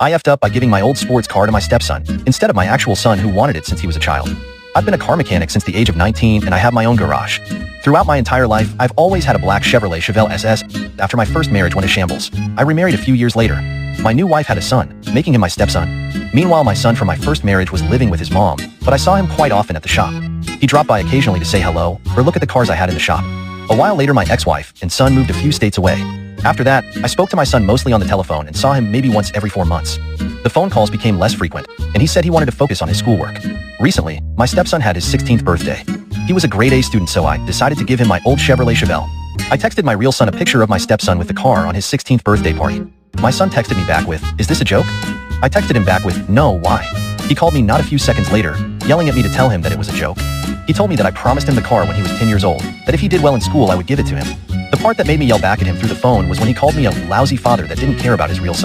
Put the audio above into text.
I effed up by giving my old sports car to my stepson, instead of my actual son who wanted it since he was a child. I've been a car mechanic since the age of 19 and I have my own garage. Throughout my entire life, I've always had a black Chevrolet Chevelle SS. After my first marriage went to shambles, I remarried a few years later. My new wife had a son, making him my stepson. Meanwhile, my son from my first marriage was living with his mom, but I saw him quite often at the shop. He dropped by occasionally to say hello or look at the cars I had in the shop. A while later, my ex-wife and son moved a few states away. After that, I spoke to my son mostly on the telephone and saw him maybe once every 4 months. The phone calls became less frequent, and he said he wanted to focus on his schoolwork. Recently, my stepson had his 16th birthday. He was a grade A student, so I decided to give him my old Chevrolet Chevelle. I texted my real son a picture of my stepson with the car on his 16th birthday party. My son texted me back with, "Is this a joke?" I texted him back with, "No, why?" He called me not a few seconds later, yelling at me to tell him that it was a joke. He told me that I promised him the car when he was 10 years old, that if he did well in school I would give it to him. The part that made me yell back at him through the phone was when he called me a lousy father that didn't care about his real son.